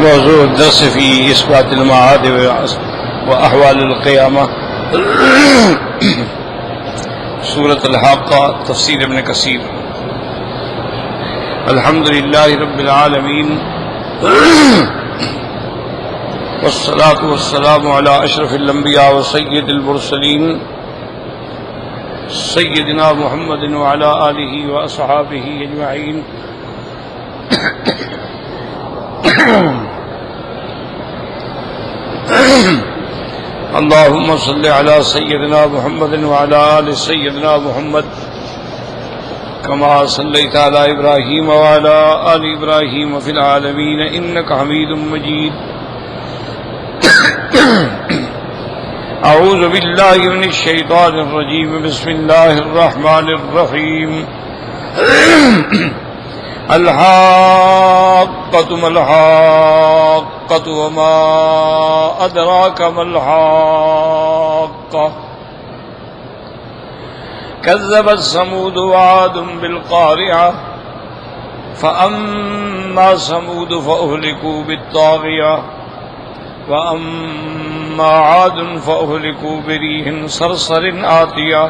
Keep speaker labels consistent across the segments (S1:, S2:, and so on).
S1: موضوع الدرس في إثبات المعاد وأحوال القيامة سورة الحاقة تفسير ابن كثير. الحمد لله رب العالمين والصلاة والسلام على أشرف الأنبياء وسيد المرسلين سيدنا محمد وعلى آله وأصحابه أجمعين. اللهم صل على سيدنا محمد وعلى آل سيدنا محمد كما صليت على إبراهيم وعلى آل إبراهيم في العالمين إنك حميد مجيد. أعوذ بالله من الشيطان الرجيم. بسم الله الرحمن الرحيم. الحاقة ما الحاقة وما أدراك ما الحاقة. كذبت ثمود وعاد بالقارعة فأما ثمود فأهلكوا بالطاغية وأما عاد فأهلكوا بريح صرصر آتية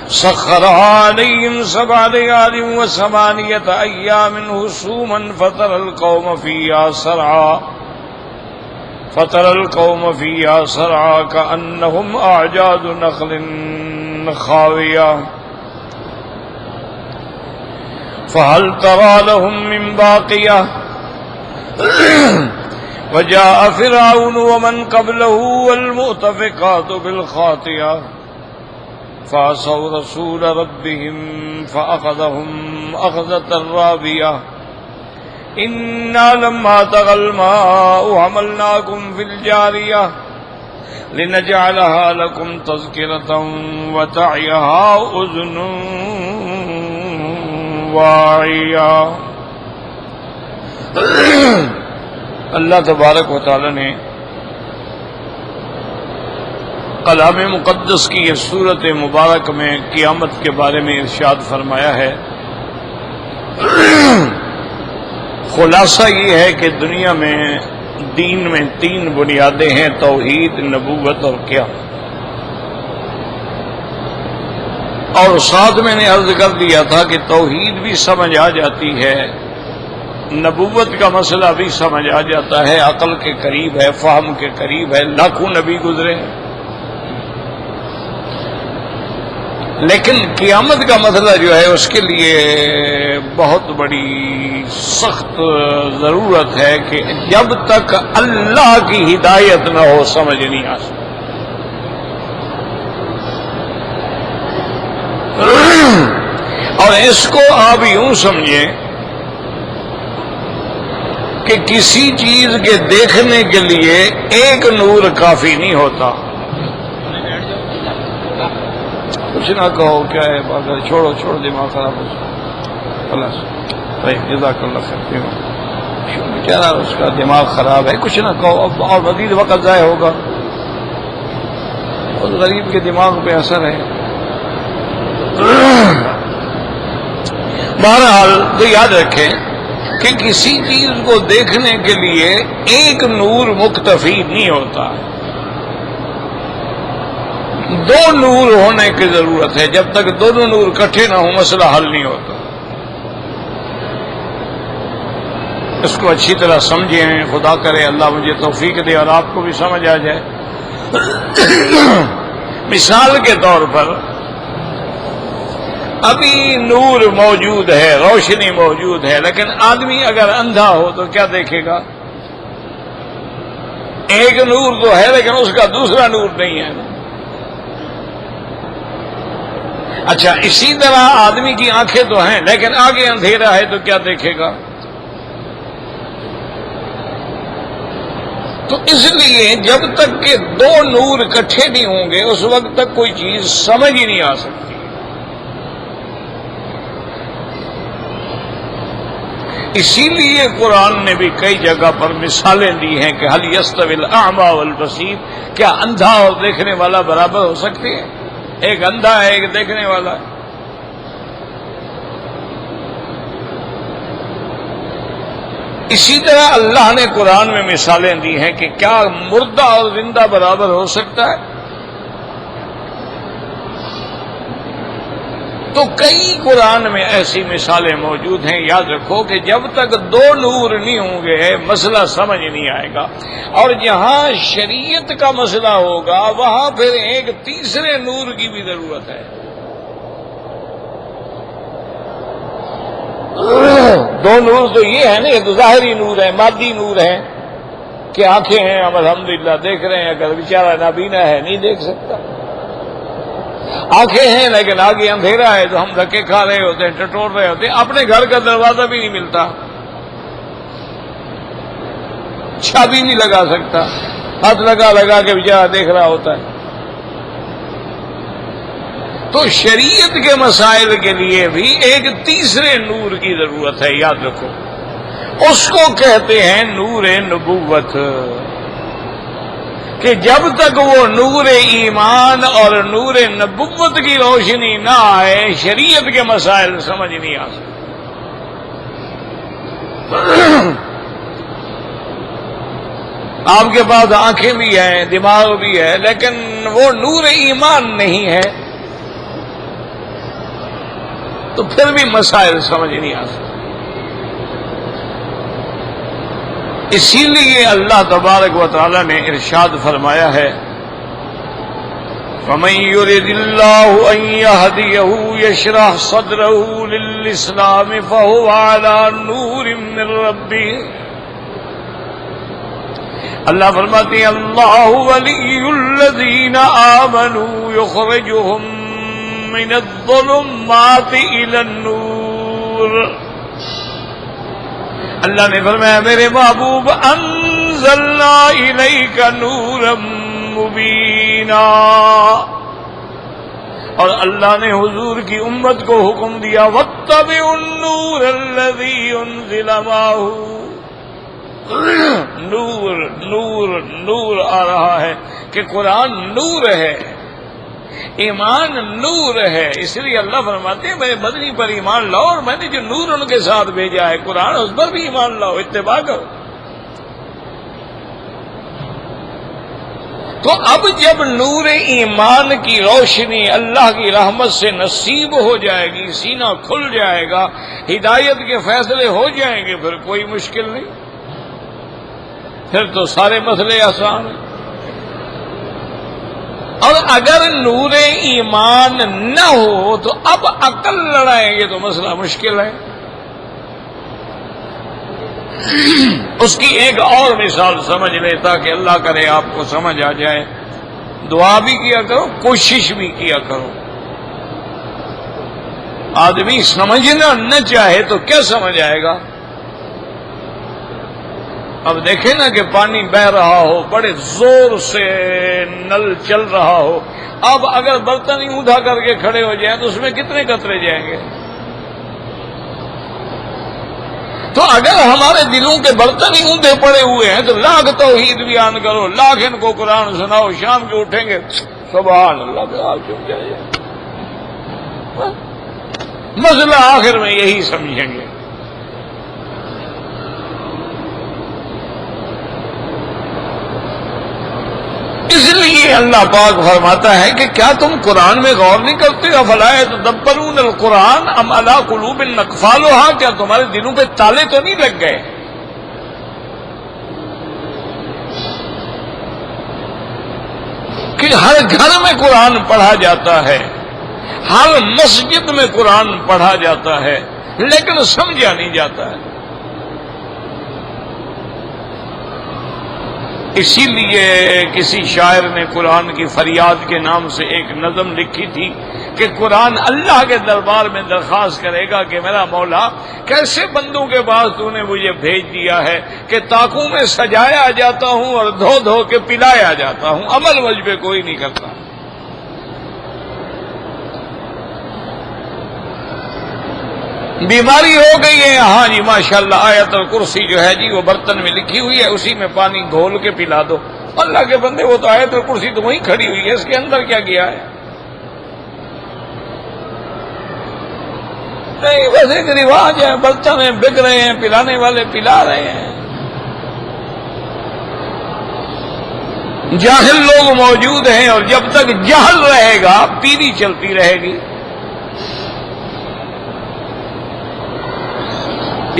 S1: سخرها عليهم 7 ليال و8 أيام حسوما فترى القوم فيها صرعى كأنهم أعجاز نخل خاوية فهل ترى لهم من باقية. وجاء فرعون ومن قبله والمؤتفكات بالخاطئة فعصوا رسول ربهم فأخذهم أخذة رابية. إنا لما طغى الماء حملناكم في الجارية لنجعلها لكم تذكرة وتعيها أذن واعية. اللہ تبارک و تعالی نے کلام مقدس کی یہ سورت مبارک میں قیامت کے بارے میں ارشاد فرمایا ہے. خلاصہ یہ ہے کہ دنیا میں دین میں 3 بنیادیں ہیں: توحید، نبوت اور قیامت. اور ساتھ میں نے عرض کر دیا تھا کہ توحید بھی سمجھ آ جاتی ہے، نبوت کا مسئلہ بھی سمجھ آ جاتا ہے، عقل کے قریب ہے، فہم کے قریب ہے، لاکھوں نبی گزرے. لیکن قیامت کا مسئلہ جو ہے اس کے لیے بہت بڑی سخت ضرورت ہے کہ جب تک اللہ کی ہدایت نہ ہو سمجھ نہیں آ سکتی. اور اس کو آپ یوں سمجھیں کہ کسی چیز کے دیکھنے کے لیے ایک نور کافی نہیں ہوتا. کچھ نہ کہو کیا ہے، چھوڑو دماغ خراب ہو خلاص بھائی. جزاک اللہ خیر. بیچارہ اس کا دماغ خراب ہے، کچھ نہ کہو. اب اور مزید وقت ضائع ہوگا. اس غریب کے دماغ پہ اثر ہے. بہرحال تو یاد رکھیں کہ کسی چیز کو دیکھنے کے لیے ایک نور مکتفی نہیں ہوتا، 2 نور ہونے کی ضرورت ہے. جب تک دونوں نور اکٹھے نہ ہوں مسئلہ حل نہیں ہوتا. اس کو اچھی طرح سمجھیں. خدا کرے اللہ مجھے توفیق دے اور آپ کو بھی سمجھ آ جائے. مثال کے طور پر ابھی نور موجود ہے، روشنی موجود ہے، لیکن آدمی اگر اندھا ہو تو کیا دیکھے گا؟ ایک نور تو ہے لیکن اس کا دوسرا نور نہیں ہے. اچھا، اسی طرح آدمی کی آنکھیں تو ہیں لیکن آگے اندھیرا ہے تو کیا دیکھے گا؟ تو اس لیے جب تک کہ 2 نور اکٹھے نہیں ہوں گے اس وقت تک کوئی چیز سمجھ ہی نہیں آ سکتی. اسی لیے قرآن نے بھی کئی جگہ پر مثالیں دی ہیں کہ هل يستوي الاعمى والبصير، کیا اندھا اور دیکھنے والا برابر ہو سکتے ہیں؟ ایک اندھا ہے ایک دیکھنے والا ہے. اسی طرح اللہ نے قرآن میں مثالیں دی ہیں کہ کیا مردہ اور زندہ برابر ہو سکتا ہے؟ تو کئی قرآن میں ایسی مثالیں موجود ہیں. یاد رکھو کہ جب تک دو نور نہیں ہوں گے مسئلہ سمجھ نہیں آئے گا، اور جہاں شریعت کا مسئلہ ہوگا وہاں پھر ایک تیسرے نور کی بھی ضرورت ہے. دو نور تو یہ ہے نا، یہ تو ظاہری نور ہے، مادی نور ہے کہ آنکھیں ہیں ہم الحمدللہ دیکھ رہے ہیں، اگر بیچارہ نابینا ہے نہیں دیکھ سکتا. آنکھیں ہیں لیکن آگے اندھیرا ہے تو ہم دھکے کھا رہے ہوتے ہیں، ٹٹور رہے ہوتے ہیں، اپنے گھر کا دروازہ بھی نہیں ملتا، چابی نہیں لگا سکتا، ہاتھ لگا کے بیچارہ دیکھ رہا ہوتا ہے. تو شریعت کے مسائل کے لیے بھی ایک تیسرے نور کی ضرورت ہے. یاد رکھو اس کو کہتے ہیں نور نبوت، کہ جب تک وہ نور ایمان اور نور نبوت کی روشنی نہ آئے شریعت کے مسائل سمجھ نہیں آ سکتے. آپ کے پاس آنکھیں بھی ہیں، دماغ بھی ہے، لیکن وہ نور ایمان نہیں ہے تو پھر بھی مسائل سمجھ نہیں آ سکتے. اسی لیے اللہ تبارک و تعالی نے ارشاد فرمایا ہے فَمَن يُرِدِ اللَّهُ أَن يَهْدِيَهُ يَشْرَحْ صَدْرَهُ لِلْإِسْلَامِ فَهُوَ عَلَى نُورٍ مِّن رَّبِّهِ. اللہ فرماتے ہیں اللہ ولی الذین آمنوا یخرجهم من الظلمات إلى النور. اللہ نے فرمایا میرے محبوب انزلنا الیک نورا مبینا، اور اللہ نے حضور کی امت کو حکم دیا واتبعوا النور الذی انزل معہ. نور نور نور آ رہا ہے کہ قرآن نور ہے، ایمان نور ہے. اس لیے اللہ فرماتے ہیں میرے مدنی پر ایمان لاؤ، اور میں نے جو نور ان کے ساتھ بھیجا ہے قرآن اس پر بھی ایمان لاؤ، اتباع کرو. تو اب جب نور ایمان کی روشنی اللہ کی رحمت سے نصیب ہو جائے گی، سینہ کھل جائے گا، ہدایت کے فیصلے ہو جائیں گے، پھر کوئی مشکل نہیں، پھر تو سارے مسئلے آسان ہیں. اور اگر نور ایمان نہ ہو تو اب عقل لڑائیں گے تو مسئلہ مشکل ہے. اس کی ایک اور مثال سمجھ لے تاکہ اللہ کرے آپ کو سمجھ آ جائے. دعا بھی کیا کرو، کوشش بھی کیا کرو. آدمی سمجھنا نہ چاہے تو کیا سمجھ آئے گا؟ اب دیکھیں نا کہ پانی بہ رہا ہو، بڑے زور سے نل چل رہا ہو، اب اگر برتن ہی اوندا کر کے کھڑے ہو جائیں تو اس میں کتنے قطرے جائیں گے؟ تو اگر ہمارے دلوں کے برتن ہی اونده پڑے ہوئے ہیں تو لاکھ توحید بیان کرو، لاکھ ان کو قرآن سناؤ، شام کے اٹھیں گے سبحان اللہ کے حال چک جائے. مسئلہ آخر میں یہی سمجھیں گے. اس لیے اللہ پاک فرماتا ہے کہ کیا تم قرآن میں غور نہیں کرتے؟ افلا یتدبرون القرآن ام علی قلوب اقفالها، کیا تمہارے دلوں پہ تالے تو نہیں لگ گئے؟ کہ ہر گھر میں قرآن پڑھا جاتا ہے، ہر مسجد میں قرآن پڑھا جاتا ہے، لیکن سمجھا نہیں جاتا ہے. اسی لیے کسی شاعر نے قرآن کی فریاد کے نام سے ایک نظم لکھی تھی کہ قرآن اللہ کے دربار میں درخواست کرے گا کہ میرا مولا کیسے بندوں کے پاس تو نے مجھے بھیج دیا ہے کہ طاقوں میں سجایا جاتا ہوں اور دھو دھو کے پلایا جاتا ہوں، عمل مجھ پہ کوئی نہیں کرتا. بیماری ہو گئی ہے، ہاں جی ماشاءاللہ آیت الکرسی جو ہے جی وہ برتن میں لکھی ہوئی ہے، اسی میں پانی گھول کے پلا دو. اللہ کے بندے وہ تو آیت الکرسی تو وہیں کھڑی ہوئی ہے، اس کے اندر کیا کیا ہے؟ نہیں، بس ایک رواج ہے، برتن ہیں بک رہے ہیں، پلانے والے پلا رہے ہیں، جاہل لوگ موجود ہیں، اور جب تک جہل رہے گا پیری چلتی رہے گی۔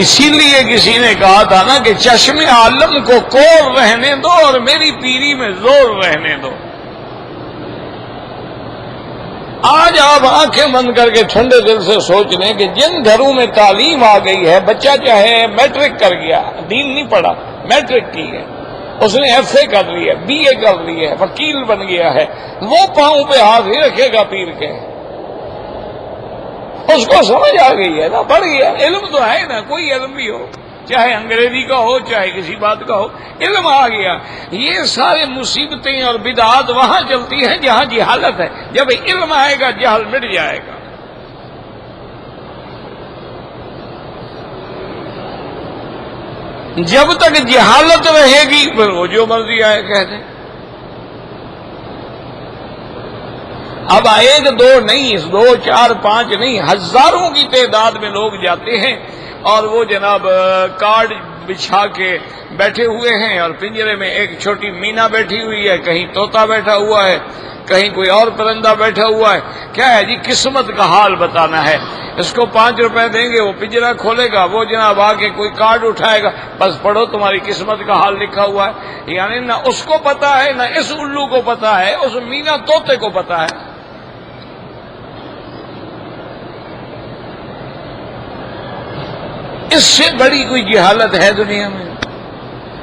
S1: اسی لیے کسی نے کہا تھا نا کہ چشم عالم کو کور رہنے دو اور میری پیری میں زور رہنے دو۔ آج آپ آنکھیں بند کر کے ٹھنڈے دل سے سوچ لیں کہ جن گھروں میں تعلیم آ گئی ہے، بچہ چاہے میٹرک کر گیا، دین نہیں پڑھا، میٹرک کی ہے، اس نے ایف اے کر لی ہے، بی اے کر لی ہے، وکیل بن گیا ہے، وہ پاؤں پہ ہاتھ ہی رکھے گا پیر کے، اس کو سمجھ آ گئی ہے نا، پڑھ گیا، علم تو ہے نا، کوئی علم بھی ہو، چاہے انگریزی کا ہو چاہے کسی بات کا ہو، علم آ گیا۔ یہ سارے مصیبتیں اور بدعات وہاں چلتی ہیں جہاں جہالت ہے، جب علم آئے گا جہل مٹ جائے گا۔ جب تک جہالت رہے گی پھر وہ جو مرضی آئے کہہ دیں۔ اب ایک دو نہیں، 2 4 5 نہیں، ہزاروں کی تعداد میں لوگ جاتے ہیں اور وہ جناب کارڈ بچھا کے بیٹھے ہوئے ہیں، اور پنجرے میں ایک چھوٹی مینا بیٹھی ہوئی ہے، کہیں طوطا بیٹھا ہوا ہے، کہیں کوئی اور پرندہ بیٹھا ہوا ہے۔ کیا ہے جی؟ قسمت کا حال بتانا ہے۔ اس کو 5 روپے دیں گے، وہ پنجرا کھولے گا، وہ جناب آ کے کوئی کارڈ اٹھائے گا، بس پڑھو تمہاری قسمت کا حال لکھا ہوا ہے۔ یعنی نہ اس کو پتا ہے نہ اس الو کو پتا ہے، اس مینا طوطے کو پتا ہے۔ اس سے بڑی کوئی جہالت ہے دنیا میں؟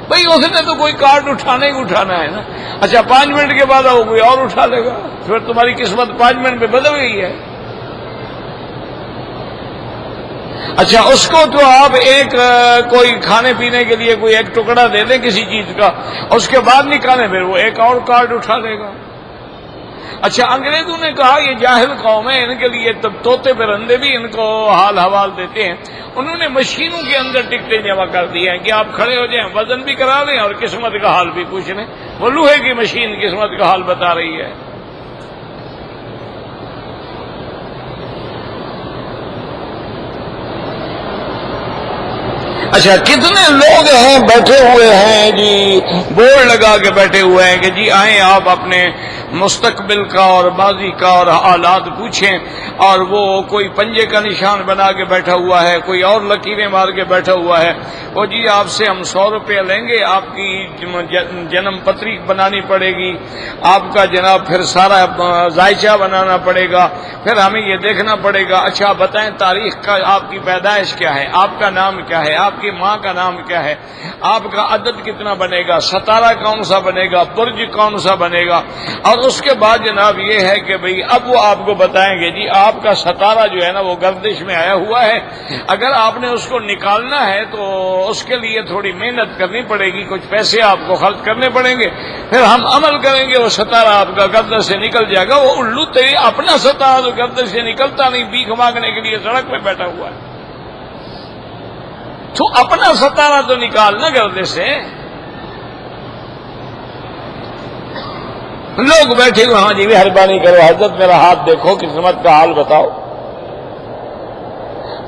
S1: بھئی اس نے تو کوئی کارڈ اٹھانا ہی اٹھانا ہے نا۔ اچھا 5 منٹ کے بعد وہ کوئی اور اٹھا لے گا، پھر تمہاری قسمت 5 منٹ میں بدل گئی ہے۔ اچھا اس کو تو آپ ایک کوئی کھانے پینے کے لیے کوئی ایک ٹکڑا دے دیں کسی چیز کا، اس کے بعد نکالیں پھر وہ ایک اور کارڈ اٹھا لے گا۔ اچھا انگریزوں نے کہا یہ جاہل قوم ہے، ان کے لیے تب طوطے پرندے بھی ان کو حال حوال دیتے ہیں۔ انہوں نے مشینوں کے اندر ٹکٹیں جمع کر دی ہیں کہ آپ کھڑے ہو جائیں، وزن بھی کرا لیں اور قسمت کا حال بھی پوچھ لیں۔ وہ لوہے کی مشین قسمت کا حال بتا رہی ہے۔ اچھا کتنے لوگ ہیں بیٹھے ہوئے ہیں جی، بورڈ لگا کے بیٹھے ہوئے ہیں کہ جی آئیں آپ اپنے مستقبل کا اور ماضی کا اور حالات پوچھیں، اور وہ کوئی پنجے کا نشان بنا کے بیٹھا ہوا ہے، کوئی اور لکیریں مار کے بیٹھا ہوا ہے، وہ جی آپ سے ہم 100 روپے لیں گے، آپ کی جنم پتری بنانی پڑے گی، آپ کا جناب پھر سارا ذائچہ بنانا پڑے گا، پھر ہمیں یہ دیکھنا پڑے گا، اچھا بتائیں تاریخ کا آپ کی پیدائش کیا ہے، آپ کا نام کیا ہے، آپ کی ماں کا نام کیا ہے، آپ کا عدد کتنا بنے گا، ستارہ کون سا بنے گا، برج کون سا بنے گا، اور اس کے بعد جناب یہ ہے کہ بھئی اب وہ آپ کو بتائیں گے جی آپ کا ستارہ جو ہے نا وہ گردش میں آیا ہوا ہے، اگر آپ نے اس کو نکالنا ہے تو اس کے لیے تھوڑی محنت کرنی پڑے گی، کچھ پیسے آپ کو خرچ کرنے پڑیں گے، پھر ہم عمل کریں گے، وہ ستارہ آپ کا گردش سے نکل جائے گا۔ وہ الو تیری اپنا ستارہ تو گردش سے نکلتا نہیں، بھیک مانگنے کے لیے سڑک پہ بیٹھا ہوا ہے، تو اپنا ستارہ تو نکالنا گردش سے۔ لوگ بیٹھے ہوئے، ہاں جی مہربانی کرو حضرت میرا ہاتھ دیکھو، قسمت کا حال بتاؤ۔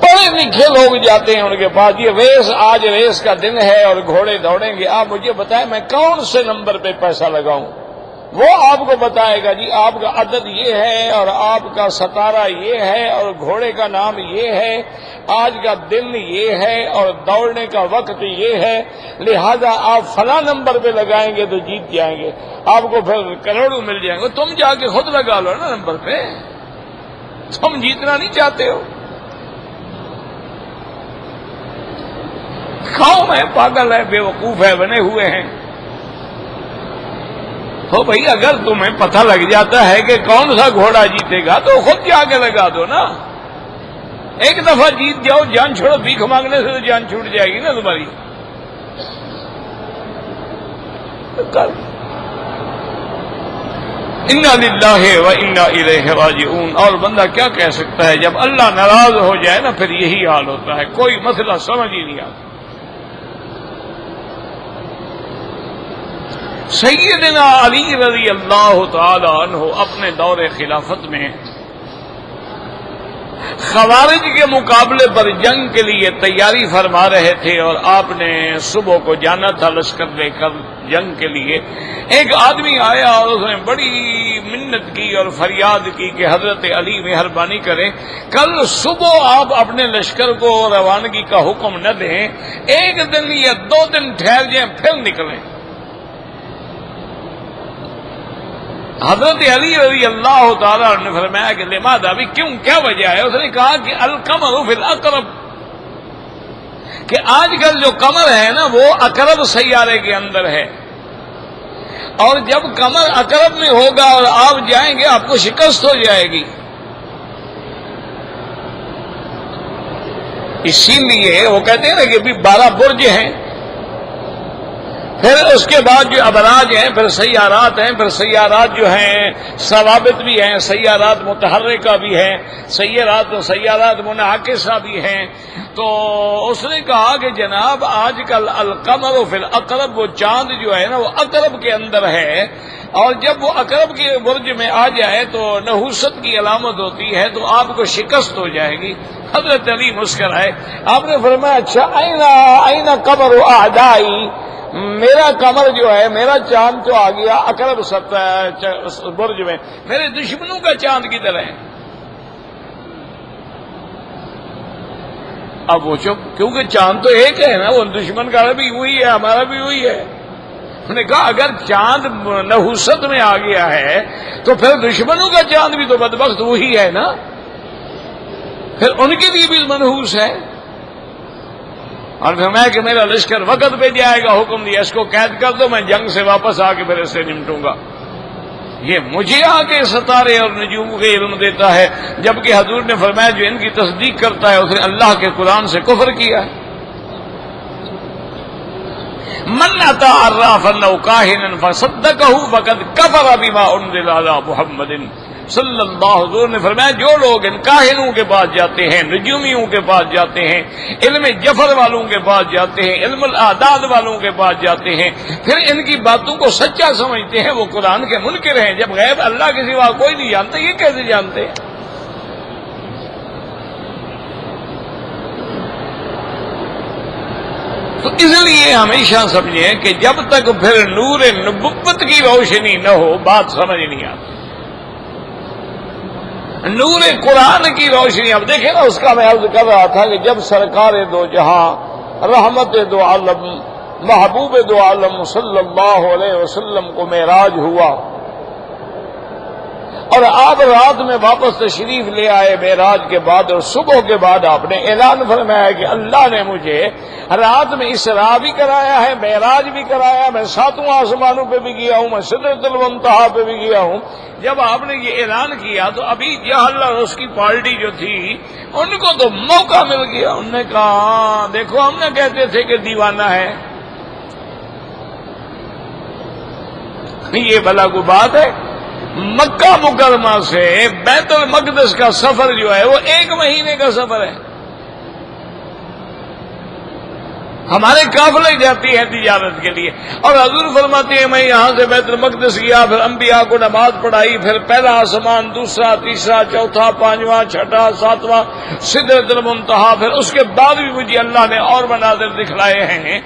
S1: پڑھے لکھے لوگ جاتے ہیں ان کے پاس، یہ ریس آج ریس کا دن ہے اور گھوڑے دوڑیں گے، آپ مجھے بتائیں میں کون سے نمبر پہ پیسہ لگاؤں؟ وہ آپ کو بتائے گا جی آپ کا عدد یہ ہے اور آپ کا ستارہ یہ ہے اور گھوڑے کا نام یہ ہے، آج کا دن یہ ہے اور دوڑنے کا وقت یہ ہے، لہذا آپ فلاں نمبر پہ لگائیں گے تو جیت جائیں گے، آپ کو پھر کروڑوں مل جائیں گے۔ تم جا کے خود لگا لو نا نمبر پہ، تم جیتنا نہیں چاہتے ہو۔ قوم ہے، پاگل ہے، بے وقوف ہے، بنے ہوئے ہیں۔ تو بھائی اگر تمہیں پتہ لگ جاتا ہے کہ کون سا گھوڑا جیتے گا تو خود جا کے لگا دو نا، ایک دفعہ جیت جاؤ، جان چھوڑو، بھیک مانگنے سے تو جان چھوٹ جائے گی نا تمہاری۔ انا للہ و انا الیہ راجعون۔ اور بندہ کیا کہہ سکتا ہے، جب اللہ ناراض ہو جائے نا پھر یہی حال ہوتا ہے، کوئی مسئلہ سمجھ ہی نہیں آتا۔ سیدنا علی رضی اللہ تعالی عنہ اپنے دور خلافت میں خوارج کے مقابلے پر جنگ کے لیے تیاری فرما رہے تھے اور آپ نے صبح کو جانا تھا لشکر لے کر جنگ کے لیے. ایک آدمی آیا اور اس نے بڑی منت کی اور فریاد کی کہ حضرت علی مہربانی کریں، کل صبح آپ اپنے لشکر کو روانگی کا حکم نہ دیں، ایک دن یا 2 دن ٹھہر جائیں پھر نکلیں. حضرت علی رضی اللہ تعالیٰ نے فرمایا کہ لماذا، ابھی کیوں، کیا وجہ ہے؟ اس نے کہا کہ القمر فی الاقرب، کہ آج کل جو قمر ہے نا وہ اقرب سیارے کے اندر ہے، اور جب قمر اقرب میں ہوگا اور آپ جائیں گے آپ کو شکست ہو جائے گی. اسی لیے وہ کہتے ہیں نا کہ ابھی 12 برج ہیں، پھر اس کے بعد جو ابراج ہیں، پھر سیارات ہیں، پھر سیارات جو ہیں ثوابت بھی ہیں، سیارات متحرکہ بھی ہیں، سیارات منعکسہ بھی ہیں. تو اس نے کہا کہ جناب آج کل القمر فی الاقرب، وہ چاند جو ہے نا وہ اقرب کے اندر ہے، اور جب وہ اقرب کے برج میں آ جائے تو نحوست کی علامت ہوتی ہے، تو آپ کو شکست ہو جائے گی. حضرت علی مسکرائے، آپ نے فرمایا اچھا آئینہ قمر اعدائی، میرا قمر جو ہے، میرا چاند تو آ گیا اقرب برج میں، میرے دشمنوں کا چاند کدھر ہے؟ اب وہ چپ، کیونکہ چاند تو ایک ہے نا، وہ دشمن کا بھی وہی ہے، ہمارا بھی وہی ہے. انہوں نے کہا اگر چاند نحوست میں آ گیا ہے تو پھر دشمنوں کا چاند بھی تو بدبخت وہی ہے نا، پھر ان کے لیے بھی منحوس ہے. اور فرمایا کہ میرا لشکر وقت پہ جائے گا، حکم دیا اس کو قید کر دو، میں جنگ سے واپس آ کے پھر اس سے نمٹوں گا. یہ مجھے آ کے ستارے اور نجوم کے علم دیتا ہے، جبکہ حضور نے فرمایا جو ان کی تصدیق کرتا ہے اس نے اللہ کے قرآن سے کفر کیا ہے. من اتی عرافا او کاہنا فصدقہ فقد کفر بما انزل علی محمد صلی اللہ علیہ وسلم. نے فرمایا جو لوگ ان کاہنوں کے پاس جاتے ہیں، نجومیوں کے پاس جاتے ہیں، علم جفر والوں کے پاس جاتے ہیں، علم الاعداد والوں کے پاس جاتے ہیں، پھر ان کی باتوں کو سچا سمجھتے ہیں، وہ قرآن کے منکر ہیں. جب غیب اللہ کے سوا کوئی نہیں جانتا، یہ کیسے جانتے ہیں؟ تو اس لیے ہمیشہ سمجھیں کہ جب تک پھر نور نبوت کی روشنی نہ ہو بات سمجھ نہیں آتی. نور قرآن کی روشنی، اب دیکھیں نا، اس کا میں عرض کر رہا تھا کہ جب سرکار دو جہاں، رحمت دو عالم، محبوب دو عالم صلی اللہ علیہ وسلم کو معراج ہوا اور آپ رات میں واپس تشریف لے آئے معراج کے بعد، اور صبح کے بعد آپ نے اعلان فرمایا کہ اللہ نے مجھے رات میں اسراء بھی کرایا ہے، معراج بھی کرایا، میں 7واں آسمانوں پہ بھی گیا ہوں، میں سدرۃ المنتہا پہ بھی گیا ہوں. جب آپ نے یہ اعلان کیا تو ابھی جہل اور اس کی پارٹی جو تھی ان کو تو موقع مل گیا. انہوں نے کہا دیکھو ہم نے کہتے تھے کہ دیوانہ ہے، یہ بھلا کوئی بات ہے؟ مکہ مکرمہ سے بیت المقدس کا سفر جو ہے وہ 1 مہینے کا سفر ہے. ہمارے قافلے جاتی ہے تجارت کے لیے، اور حضور فرماتے ہیں میں یہاں سے بیت المقدس گیا، پھر انبیاء کو نماز پڑھائی، پھر پہلا آسمان، دوسرا، تیسرا، چوتھا، 5واں، 6واں، 7واں، سدرۃ المنتہا، پھر اس کے بعد بھی مجھے اللہ نے اور مناظر دکھلائے ہیں.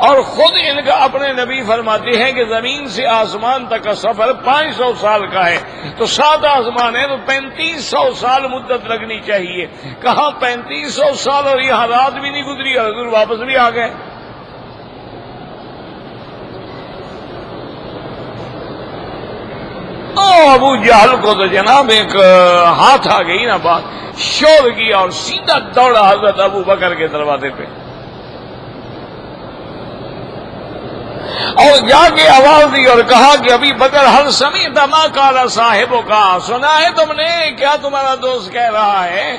S1: اور خود ان کا اپنے نبی فرماتے ہیں کہ زمین سے آسمان تک کا سفر 500 سال کا ہے، تو 7 آسمان ہے تو 3500 سال مدت لگنی چاہیے. کہاں 3500 سال، اور یہاں رات بھی نہیں گزری، حضور واپس بھی آ گئے. ابو جہل کو تو جناب ایک ہاتھ آ گئی نا بات، شور کیا اور سیدھا دوڑا حضرت ابو بکر کے دروازے پہ، اور جا کے آواز دی اور کہا کہ ابھی بکر ہر سمیت ما قال صاحبوں کا، سنا ہے تم نے کیا تمہارا دوست کہہ رہا ہے؟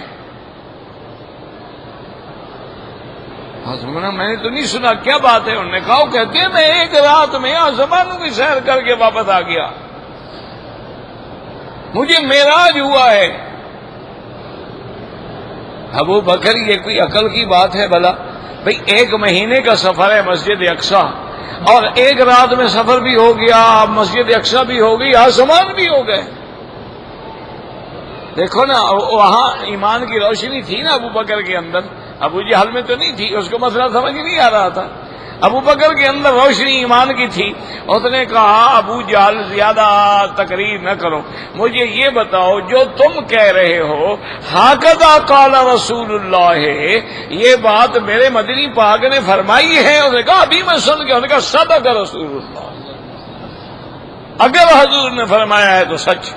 S1: میں نے تو نہیں سنا، کیا بات ہے؟ انہوں نے کہا، کہتے ہیں میں ایک رات میں آسمانوں کی سیر کر کے واپس آ گیا، مجھے معراج ہوا ہے. ابو بکر یہ کوئی عقل کی بات ہے بھلا؟ بھئی 1 مہینے کا سفر ہے مسجد اقصی، اور 1 رات میں سفر بھی ہو گیا، مسجد اقصی بھی ہو گئی، آسمان بھی ہو گئے. دیکھو نا وہاں ایمان کی روشنی تھی نا ابو بکر کے اندر، ابو جہل میں تو نہیں تھی، اس کو مسئلہ سمجھ نہیں آ رہا تھا۔ ابو بکر کے اندر روشنی ایمان کی تھی، اس نے کہا ابو جہل زیادہ تقریر نہ کرو، مجھے یہ بتاؤ جو تم کہہ رہے ہو ہاکذا قال رسول اللہ ہے، یہ بات میرے مدنی پاک نے فرمائی ہے؟ اس نے کہا ابھی میں سن کے، انہوں نے کہا صدق رسول اللہ، اگر حضور نے فرمایا ہے تو سچ۔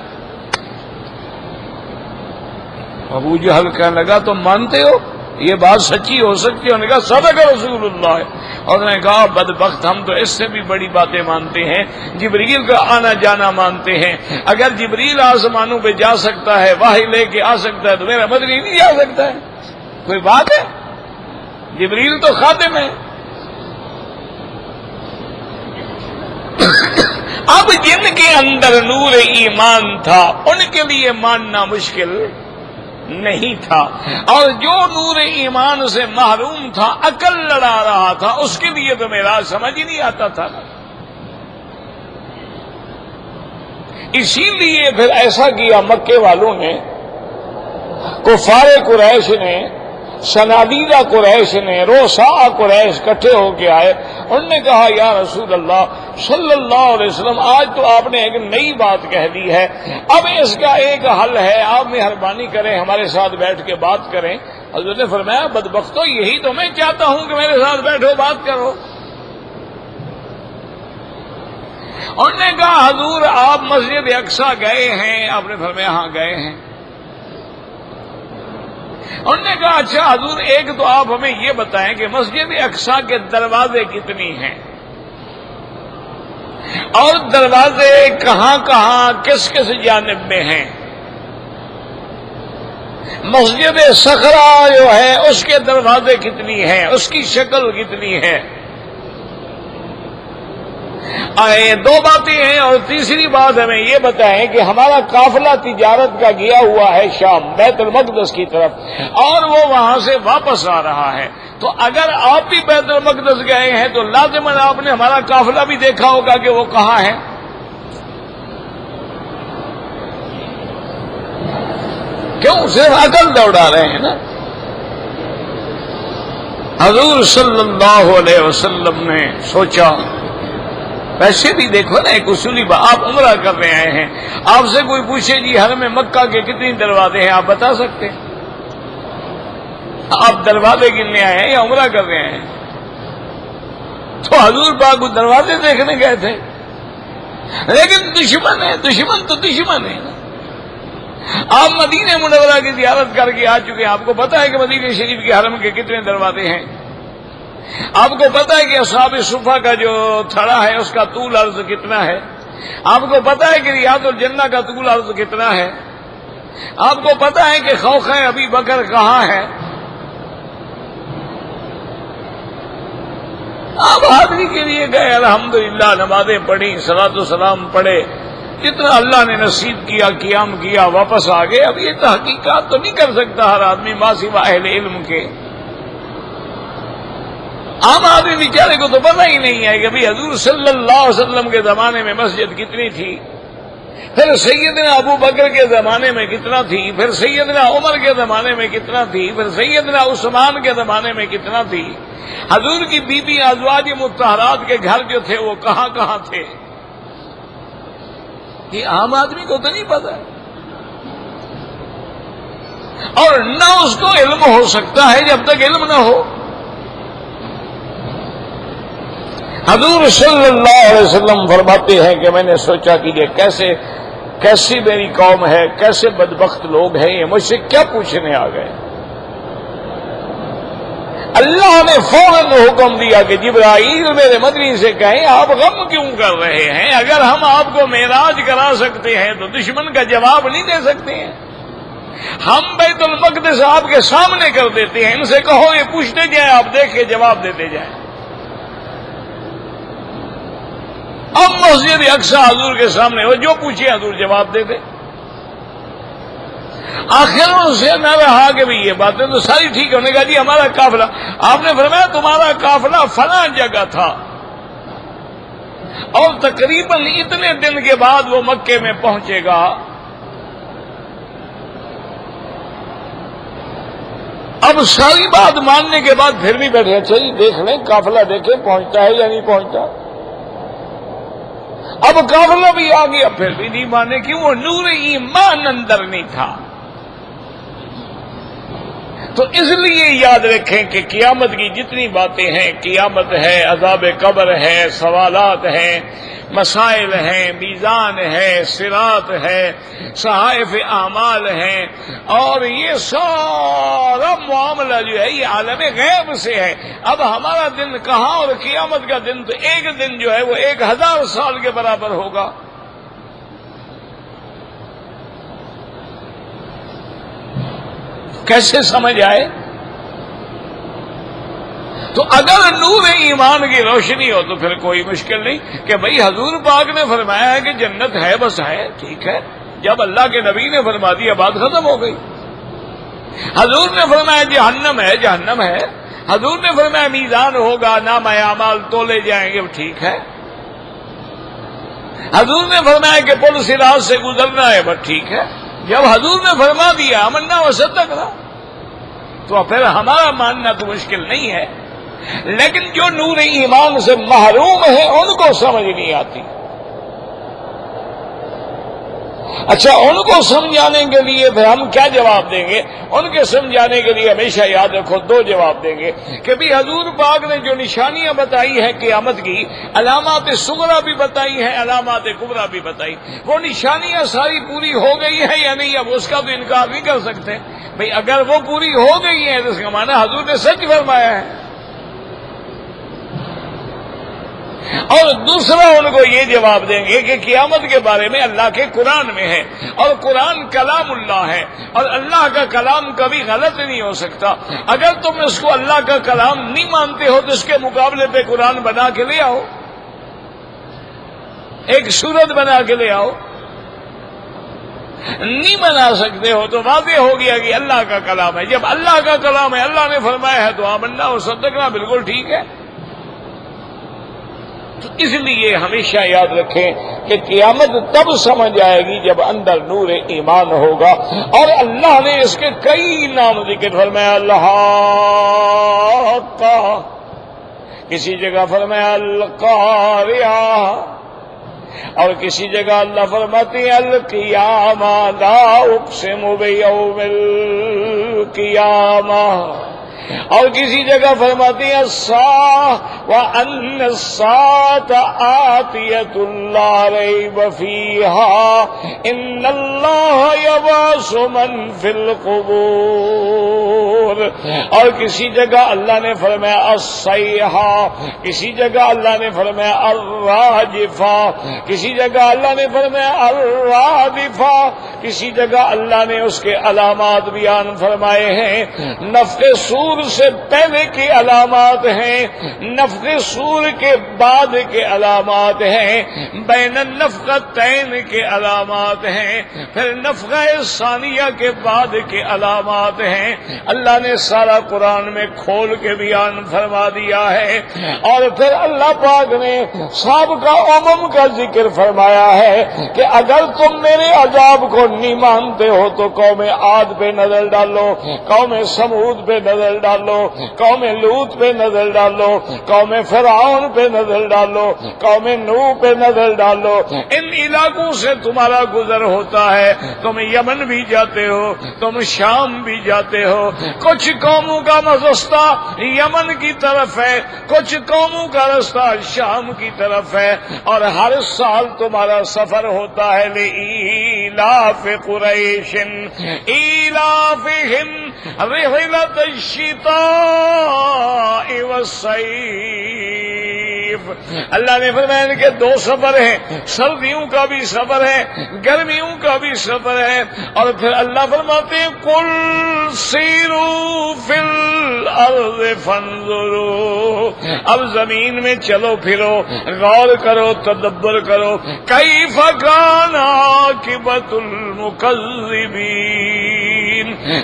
S1: ابو جہل کہنے لگا تم مانتے ہو یہ بات سچی ہو سکتی ہے؟ انہوں نے کہا صدق رسول اللہ ہے۔ اور انہوں نے کہا بدبخت، ہم تو اس سے بھی بڑی باتیں مانتے ہیں، جبریل کا آنا جانا مانتے ہیں، اگر جبریل آسمانوں پہ جا سکتا ہے، وحی لے کے آ سکتا ہے، تو میرا مدنی نہیں جا سکتا ہے؟ کوئی بات ہے؟ جبریل تو خادم ہے۔ اب جن کے اندر نور ایمان تھا ان کے لیے ماننا مشکل نہیں تھا، اور جو نور ایمان سے محروم تھا، عقل لڑا رہا تھا، اس کے لیے تو میرا سمجھ ہی نہیں آتا تھا۔ اسی لیے پھر ایسا کیا مکے والوں نے، کفار قریش نے، صنادیدہ قریش نے، روسا قریش اکٹھے ہو کے آئے، انہوں نے کہا یا رسول اللہ صلی اللہ علیہ وسلم آج تو آپ نے ایک نئی بات کہہ دی ہے، اب اس کا ایک حل ہے، آپ مہربانی کریں ہمارے ساتھ بیٹھ کے بات کریں۔ حضرت نے فرمایا بدبختو یہی تو میں چاہتا ہوں کہ میرے ساتھ بیٹھو بات کرو۔ انہوں نے کہا حضور آپ مسجد اقصی گئے ہیں؟ آپ نے فرمایا ہاں گئے ہیں۔ انہوں نے کہا اچھا حضور ایک تو آپ ہمیں یہ بتائیں کہ مسجد اقصی کے دروازے کتنی ہیں، اور دروازے کہاں کہاں کس کس جانب میں ہیں؟ مسجد صخرہ جو ہے اس کے دروازے کتنی ہیں، اس کی شکل کتنی ہے؟ دو باتیں ہیں، اور تیسری بات ہمیں یہ بتائیں کہ ہمارا قافلہ تجارت کا گیا ہوا ہے شام بیت المقدس کی طرف، اور وہ وہاں سے واپس آ رہا ہے، تو اگر آپ بھی بیت المقدس گئے ہیں تو لازماً آپ نے ہمارا قافلہ بھی دیکھا ہوگا کہ وہ کہاں ہے۔ کیوں صرف عقل دوڑا رہے ہیں نا؟ حضور صلی اللہ علیہ وسلم نے سوچا، ویسے بھی دیکھو نا ایک اصولی بات، آپ عمرہ کرنے آئے ہیں، آپ سے کوئی پوچھے جی حرم مکہ کے کتنی دروازے ہیں، آپ بتا سکتے ہیں؟ آپ دروازے گننے آئے ہیں یا عمرہ کرنے آئے ہیں؟ تو حضور پاک کو دروازے دیکھنے گئے تھے، لیکن دشمن ہے، دشمن تو دشمن ہے۔ آپ مدینہ منورہ کی زیارت کر کے آ چکے ہیں، آپ کو پتا ہے کہ مدینہ شریف کے حرم کے کتنے دروازے ہیں، آپ کو پتا ہے کہ اصحاب صفا کا جو تھڑا ہے اس کا طول عرض کتنا ہے، آپ کو پتا ہے کہ ریاض الجنہ کا طول عرض کتنا ہے، آپ کو پتا ہے کہ خوخ ابی بکر کہاں ہے۔ آپ آدمی کے لیے گئے، الحمدللہ نمازیں پڑھی، صلاۃ و سلام پڑھے، جتنا اللہ نے نصیب کیا قیام کیا، واپس آ گئے۔ اب یہ تحقیقات تو نہیں کر سکتا ہر آدمی ما سوا اہل علم کے، عام آدمی بیچارے کو تو پتہ ہی نہیں ہے کہ بھئی حضور صلی اللہ علیہ وسلم کے زمانے میں مسجد کتنی تھی، پھر سیدنا ابو بکر کے زمانے میں کتنا تھی، پھر سیدنا عمر کے زمانے میں کتنا تھی، پھر سیدنا عثمان کے زمانے میں کتنا تھی، حضور کی بیوی ازواج مطہرات کے گھر جو تھے وہ کہاں کہاں تھے، یہ عام آدمی کو تو نہیں پتا، اور نہ اس کو علم ہو سکتا ہے جب تک علم نہ ہو۔ حضور صلی اللہ علیہ وسلم فرماتے ہیں کہ میں نے سوچا کہ یہ کیسی میری قوم ہے، کیسے بدبخت لوگ ہیں، یہ مجھ سے کیا پوچھنے آ گئے۔ اللہ نے فوراً حکم دیا کہ جبرائیل میرے مدنی سے کہیں آپ غم کیوں کر رہے ہیں، اگر ہم آپ کو معراج کرا سکتے ہیں تو دشمن کا جواب نہیں دے سکتے ہیں، ہم بیت المقدس آپ کے سامنے کر دیتے ہیں، ان سے کہو یہ پوچھتے جائیں، آپ دیکھ کے جواب دیتے جائیں۔ اب مسجد اقصی حضور کے سامنے ہو، جو پوچھے حضور جواب دے دے۔ آخر ان سے نہ رہا کہ یہ باتیں تو ساری ٹھیک ہے، انہوں نے کہا جی ہمارا قافلہ، آپ نے فرمایا تمہارا قافلہ فلاں جگہ تھا، اور تقریباً اتنے دن کے بعد وہ مکے میں پہنچے گا۔ اب ساری بات ماننے کے بعد پھر بھی بیٹھے چلیے دیکھ لیں قافلہ دیکھیں پہنچتا ہے یا نہیں پہنچتا. اب قافلہ بھی آ گیا پھر بھی نہیں مانے کہ وہ نور ایمان اندر نہیں تھا. تو اس لیے یاد رکھیں کہ قیامت کی جتنی باتیں ہیں، قیامت ہے، عذاب قبر ہے، سوالات ہیں، مسائل ہیں، میزان ہے، صراط ہے، صحائف اعمال ہیں، اور یہ سارا معاملہ جو ہے یہ عالم غیب سے ہے. اب ہمارا دن کہاں، اور قیامت کا دن تو ایک دن جو ہے وہ 1000 سال کے برابر ہوگا. کیسے سمجھ آئے؟ تو اگر نور ایمان کی روشنی ہو تو پھر کوئی مشکل نہیں کہ بھئی حضور پاک نے فرمایا ہے کہ جنت ہے، بس ہے، ٹھیک ہے. جب اللہ کے نبی نے فرما دیا بات ختم ہو گئی. حضور نے فرمایا جہنم ہے، جہنم ہے. حضور نے فرمایا میزان ہوگا، نام اعمال تولے جائیں گے، ٹھیک ہے. حضور نے فرمایا کہ پل صراط سے گزرنا ہے، بس ٹھیک ہے. جب حضور نے فرما دیا آمنا وصدقنا تو پھر ہمارا ماننا تو مشکل نہیں ہے. لیکن جو نور ایمان سے محروم ہے ان کو سمجھ نہیں آتی. اچھا، ان کو سمجھانے کے لیے پھر ہم کیا جواب دیں گے؟ ان کے سمجھانے کے لیے ہمیشہ یاد رکھو 2 جواب دیں گے کہ بھی حضور پاک نے جو نشانیاں بتائی ہیں قیامت کی، علامات صغریٰ بھی بتائی ہیں، علامات کبریٰ بھی بتائی، وہ نشانیاں ساری پوری ہو گئی ہیں یا نہیں؟ اب اس کا تو انکار نہیں کر سکتے. بھئی اگر وہ پوری ہو گئی ہیں تو اس کا معنی حضور نے سچ فرمایا ہے. اور دوسرا ان کو یہ جواب دیں گے کہ قیامت کے بارے میں اللہ کے قرآن میں ہے، اور قرآن کلام اللہ ہے، اور اللہ کا کلام کبھی غلط نہیں ہو سکتا. اگر تم اس کو اللہ کا کلام نہیں مانتے ہو تو اس کے مقابلے پہ قرآن بنا کے لے آؤ، ایک سورت بنا کے لے آؤ. نہیں بنا سکتے ہو تو واضح ہو گیا کہ اللہ کا کلام ہے. جب اللہ کا کلام ہے، اللہ نے فرمایا ہے، تو آمنا وصدقنا بالکل ٹھیک ہے. تو اس لیے ہمیشہ یاد رکھیں کہ قیامت تب سمجھ آئے گی جب اندر نور ایمان ہوگا. اور اللہ نے اس کے کئی نام ذکر فرمایا. اللہ کا، کسی جگہ فرمایا القاریہ، اور کسی جگہ اللہ فرماتے ہیں القیامہ، لا اقسم بیوم القیامہ، اور کسی جگہ فرماتی ہیں الساعة وأن الساعة آتية لا ريب فيها إن الله يبعث من في القبور. اور کسی جگہ اللہ نے فرمایا الصیحہ، کسی جگہ اللہ نے فرمایا الراجفہ، کسی جگہ اللہ نے فرمایا الرادفہ، کسی جگہ اللہ نے اس کے علامات بیان فرمائے ہیں. نفخ صور سے پہلے کی علامات ہیں، نفخ صور کے بعد کے علامات ہیں، بین النفختین کے علامات ہیں، پھر نفخہ ثانیہ کے بعد کے علامات ہیں. اللہ نے سارا قرآن میں کھول کے بیان فرما دیا ہے. اور پھر اللہ پاک نے سابقہ امم کا ذکر فرمایا ہے کہ اگر تم میرے عذاب کو نہیں مانتے ہو تو قوم عاد پہ نظر ڈالو، قوم سمود پہ نظر ڈالو، قوم لوط پہ نظر ڈالو، قوم فرعون پہ نظر ڈالو، قوم نوح پہ نظر ڈالو. ان علاقوں سے تمہارا گزر ہوتا ہے. تم یمن بھی جاتے ہو، تم شام بھی جاتے ہو. کچھ قوموں کا رستہ یمن کی طرف ہے، کچھ قوموں کا رستہ شام کی طرف ہے. اور ہر سال تمہارا سفر ہوتا ہے لإیلاف قریش ایلافہم رحلۃ الشتاء والصیف. اللہ نے فرمایا ان کے 2 سفر ہیں، سردیوں کا بھی سفر ہے، گرمیوں کا بھی سفر ہے. اور پھر اللہ فرماتے ہیں قل سیروا فی الارض فانظروا، اب زمین میں چلو پھرو، غور کرو، تدبر کرو، کیف کان عاقبۃ المکذبین،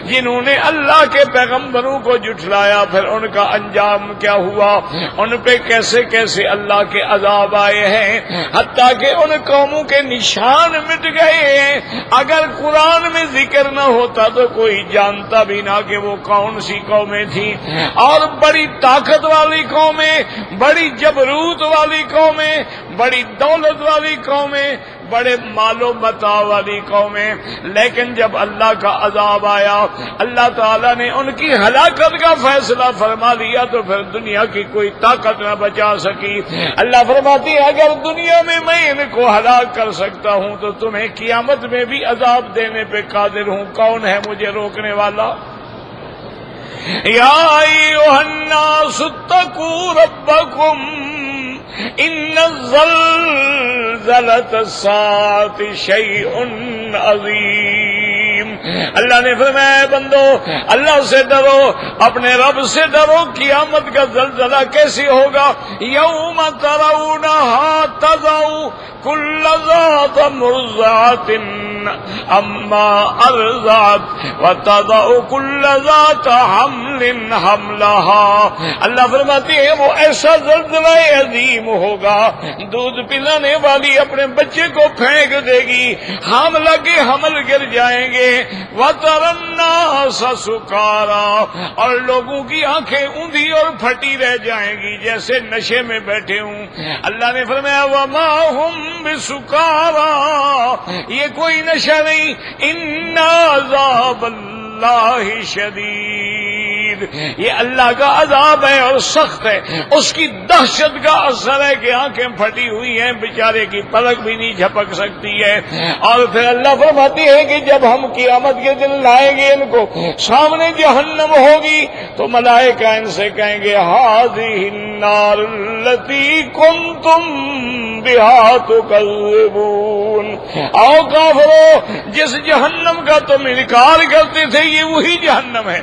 S1: جنہوں نے اللہ کے پیغمبروں کو جھٹلایا پھر ان کا انجام کیا ہوا، ان پہ کیسے کیسے اللہ کے عذاب آئے ہیں، حتیٰ کہ ان قوموں کے نشان مٹ گئے ہیں۔ اگر قرآن میں ذکر نہ ہوتا تو کوئی جانتا بھی نہ کہ وہ کون سی قومیں تھیں، اور بڑی طاقت والی قومیں، بڑی جبروت والی قومیں، بڑی دولت والی قومیں، بڑے مال و متاع والی قومیں، لیکن جب اللہ کا عذاب آیا اللہ تعالیٰ نے ان کی ہلاکت کا فیصلہ فرما لیا تو پھر دنیا کی کوئی طاقت نہ بچا سکی۔ اللہ فرماتی ہے اگر دنیا میں ان کو ہلاک کر سکتا ہوں تو تمہیں قیامت میں بھی عذاب دینے پہ قادر ہوں، کون ہے مجھے روکنے والا؟ یا ایھا الناس اتقوا ربکم ان زلزلۃ الساعۃ شیء عظیم۔ اللہ نے فرمایا بندو اللہ سے ڈرو، اپنے رب سے ڈرو، قیامت کا زلزلہ کیسے ہوگا؟ یوم ترونھا تضع کل ذات مرضعۃ عما ارضعت وتضع کل ذات حمل حملها۔ اللہ فرماتے ہیں وہ ایسا زلزلہ عظیم ہوگا، دودھ پلانے والی اپنے بچے کو پھینک دے گی، حاملہ کے حمل گر جائیں گے، وَتَرَى النَّاسَ سُكَارَىٰ، اور لوگوں کی آنکھیں اوندھی اور پھٹی رہ جائیں گی جیسے نشے میں بیٹھے ہوں۔ اللہ نے فرمایا وَمَا هُمْ بِسُكَارَىٰ، یہ کوئی نشہ نہیں، إِنَّ عَذَابَ اللَّهِ شَدِيدٌ، یہ اللہ کا عذاب ہے اور سخت ہے، اس کی دہشت کا اثر ہے کہ آنکھیں پھٹی ہوئی ہیں، بیچارے کی پلک بھی نہیں جھپک سکتی ہے۔ اور پھر اللہ فرماتی ہے کہ جب ہم قیامت کے دن لائیں گے ان کو، سامنے جہنم ہوگی تو ملائکہ ان سے کہیں گے هذه النار التي كنتم بها تكذبون، آؤ کافرو جس جہنم کا تم انکار کرتے تھے یہ وہی جہنم ہے،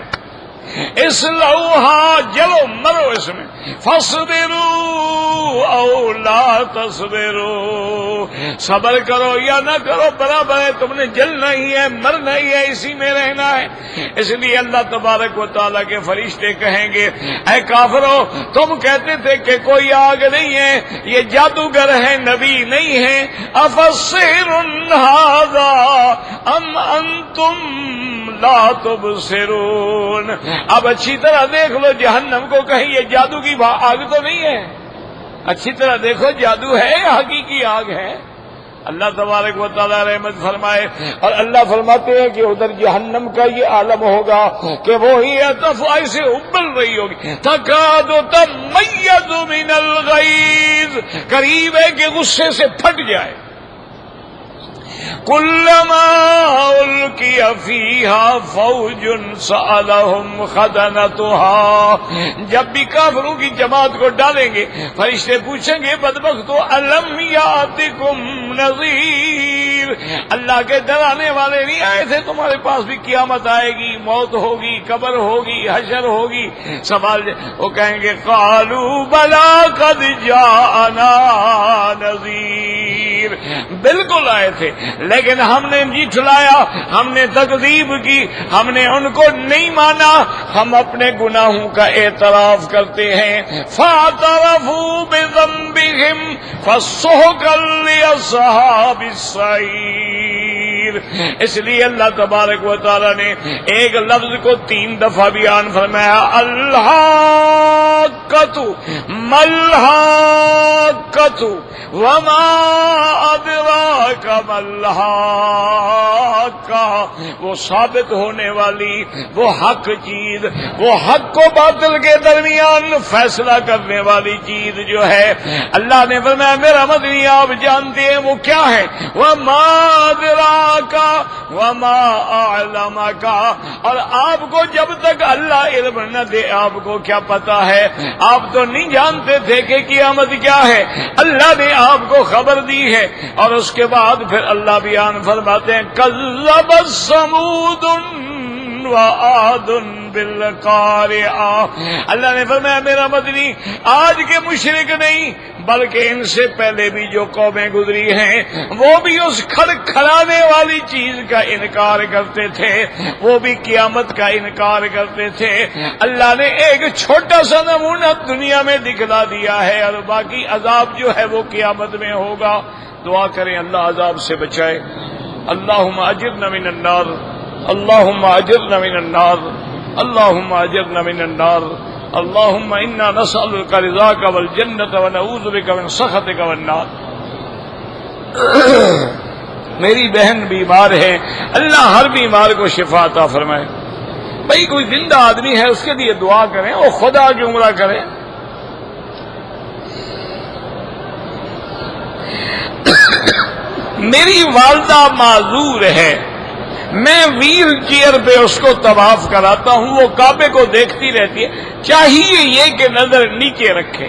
S1: اصلوہا جلو مرو اس میں، فاصبروا او لا تصبروا، صبر کرو یا نہ کرو برابر ہے، تم نے جلنا ہی ہے، مرنا ہی ہے، اسی میں رہنا ہے۔ اس لیے اللہ تبارک و تعالیٰ کے فرشتے کہیں گے اے کافرو تم کہتے تھے کہ کوئی آگ نہیں ہے، یہ جادوگر ہے، نبی نہیں ہے، افسحر ھذا ام انتم لا تبصرون، اب اچھی طرح دیکھ لو جہنم کو، کہیں یہ جادو کی آگ تو نہیں ہے، اچھی طرح دیکھو جادو ہے یا حقیقی آگ ہے؟ اللہ تبارک و تعالیٰ رحمت فرمائے۔ اور اللہ فرماتے ہیں کہ ادھر جہنم کا یہ عالم ہوگا کہ وہی ایسے ابل رہی ہوگی، تکاد تمیز من الغیظ، قریب ہے کہ غصے سے پھٹ جائے، کلما القی فیہا فوج سألہم خزنتہا، جب بھی کافروں کی جماعت کو ڈالیں گے فرشتے پوچھیں گے بدبختو الم یاتکم نذیر، اللہ کے ڈرانے والے نہیں آئے تھے تمہارے پاس بھی قیامت آئے گی، موت ہوگی، قبر ہوگی، حشر ہوگی؟ سوال وہ کہیں گے قالوا بلا قد جاءنا نذیر، بالکل آئے تھے لیکن ہم نے جھٹلایا، ہم نے تکذیب کی، ہم نے ان کو نہیں مانا، ہم اپنے گناہوں کا اعتراف کرتے ہیں۔ فاعترفوا بذنبهم فسحقا لأصحاب السعیر، اس لیے اللہ تبارک و تعالی نے ایک لفظ کو 3 دفعہ بیان فرمایا، الحاقۃ ملحاقۃ وما ادراک ملحاقہ، وہ ثابت ہونے والی، وہ حق چیز، وہ حق کو باطل کے درمیان فیصلہ کرنے والی چیز جو ہے، اللہ نے فرمایا میرا مدنی آپ جانتے ہیں وہ کیا ہے، وما ادراک وما اعلمک، اور آپ کو جب تک اللہ علم نہ دے آپ کو کیا پتا ہے، آپ تو نہیں جانتے تھے کہ قیامت کیا ہے، اللہ نے آپ کو خبر دی ہے۔ اور اس کے بعد پھر اللہ بیان فرماتے ہیں کذب ثمود وعاد بالقارعہ. اللہ نے فرمایا میرا مدنی آج کے مشرک نہیں بلکہ ان سے پہلے بھی جو قومیں گزری ہیں وہ بھی اس کھڑکھڑانے والی چیز کا انکار کرتے تھے، وہ بھی قیامت کا انکار کرتے تھے. اللہ نے ایک چھوٹا سا نمونہ دنیا میں دکھلا دیا ہے اور باقی عذاب جو ہے وہ قیامت میں ہوگا. دعا کریں اللہ عذاب سے بچائے. اللہم اجرنا من النار، اللہم اجرنا من النار، اللہم اجرنا من النار. اللہم انا نسألک رضاک والجنۃ ونعوذ بک من سخطک والنار. میری بہن بیمار ہے، اللہ ہر بیمار کو شفا عطا فرمائے. بھئی کوئی زندہ آدمی ہے اس کے لیے دعا کریں اور خدا کی عمرہ کریں. میری والدہ معذور ہے، میں ویل چیئر پہ اس کو طواف کراتا ہوں، وہ کعبے کو دیکھتی رہتی ہے، چاہیے یہ کہ نظر نیچے رکھے.